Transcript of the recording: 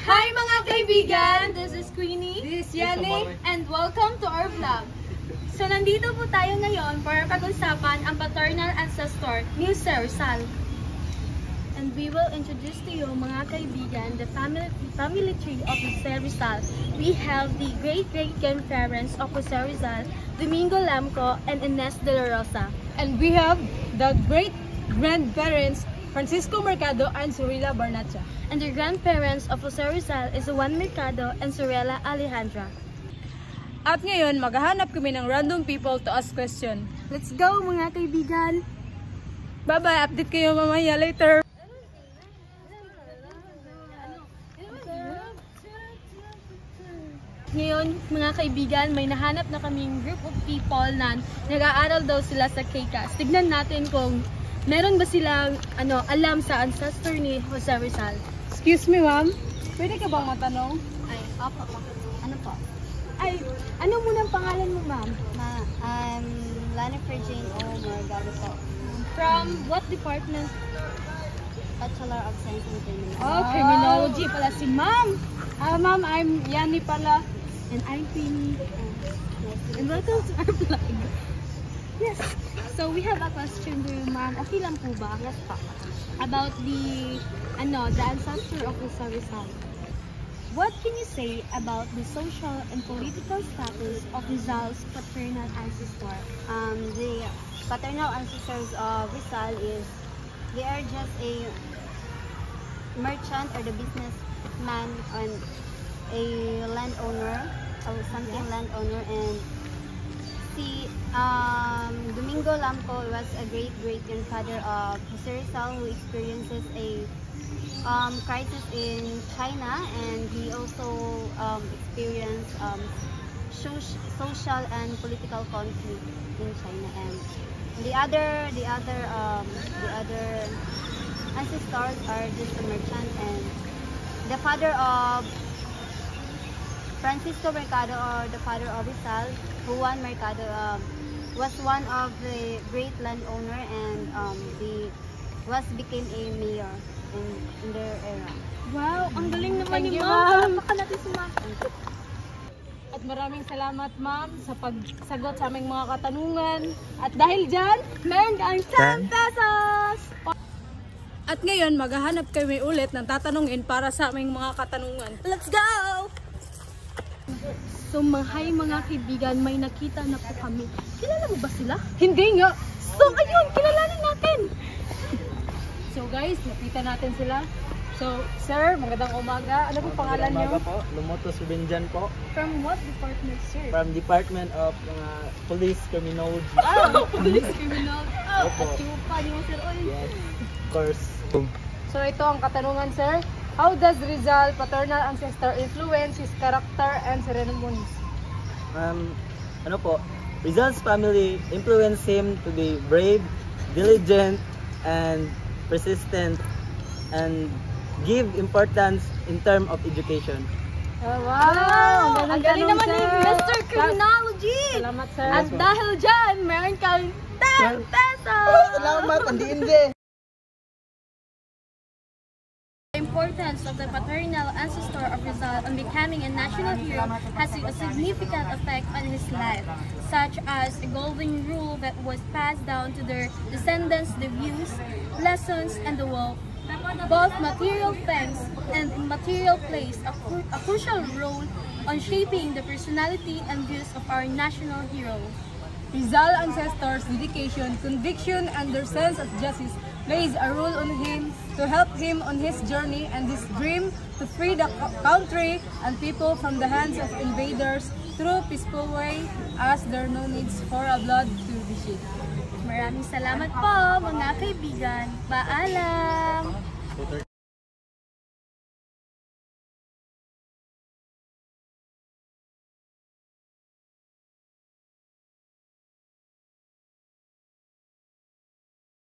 Hi mga kaibigan! This is Queenie. This is Yani. And welcome to our vlog. So nandito po tayo ngayon para pag-usapan ang paternal ancestor ni Sir Rizal. And we will introduce to you mga kaibigan the family tree of Sir Rizal. We have the great-great-grandparents of Sir Rizal, Domingo Lamco and Ines de la Rosa. And we have the great-grandparents Francisco Mercado and Sorella Barnacha. And the grandparents of Jose Rizal is Juan Mercado and Sorella Alejandra. At ngayon, maghahanap kami ng random people to ask question. Let's go mga kaibigan! Bye-bye! Update kayo mamaya later! Ngayon, mga kaibigan, may nahanap na kaming group of people na nag-aaral daw sila sa KCAS. Tignan natin kung meron ba silang alam sa ancestor ni Jose Rizal. Excuse me, ma'am. Pwede ka bang matanong? Ay, opo. Ano po? Ay, ano muna ang pangalan mo, ma'am? I'm Lanifer Jane O. Morgado po. From what department? Bachelor of Science in Criminology. Oh, criminology pala si ma'am. Ma'am, I'm Yani pala. And I'm Queenie. Nice And welcome to our vlog. Yes. So we have a question to you, ma'am. Okay lang po ba? Yes po. About the ancestor of Jose Rizal. What can you say about the social and political status of Rizal's paternal ancestor? The paternal ancestors of Rizal they are just a merchant or the businessman and a landowner or something landowner, and Domingo Lamco was a great-grandfather of Jose Rizal, who experiences a crisis in China, and he also experienced social and political conflict in China. And the other ancestors are just a merchant, and the father of Francisco Mercado, or the father of Rizal, Juan Mercado, was one of the great landowner, and became a mayor in their era. Wow, ang galing naman ni Thank you, ma'am. ma'am. Napakalaki si ma'am. At maraming salamat, ma'am, sa pagsagot sa aming mga katanungan. At dahil dyan, meron kang 10 pesos! At ngayon, maghahanap kami ulit ng tatanungin para sa aming mga katanungan. Let's go! So mga kaibigan, may nakita na po kami. Kilala mo ba sila? Hindi nga! So ayun, kilalanin natin! So guys, nakita natin sila. So, sir, magandang umaga. Ano po pangalan niyo? Magandang umaga po. Lumotos Binjan po. From what department, sir? From Department of Police Criminology. Police criminal. Opo. At yung pa niyo, sir. Oy. Yes, of course. So, ito ang katanungan, sir. How does Rizal paternal ancestor influence his character and ceremonies? Ano po, Rizal's family influenced him to be brave, diligent, and persistent, and give importance in terms of education. Wow! Ang galing naman ni Mr. Criminology! Salamat, sir. At dahil dyan, meron kang 10 pesos! Salamat, hindi. The importance of the paternal ancestor of Rizal on becoming a national hero has a significant effect on his life, such as a golden rule that was passed down to their descendants, the views, lessons, and the wealth. Both material things and immaterial plays a crucial role on shaping the personality and views of our national hero. Rizal ancestors' dedication, conviction, and their sense of justice plays a role on him to help him on his journey and his dream to free the country and people from the hands of invaders through peaceful way, as there no needs for a blood to be shed. Maraming salamat po mga kaibigan. Paalam!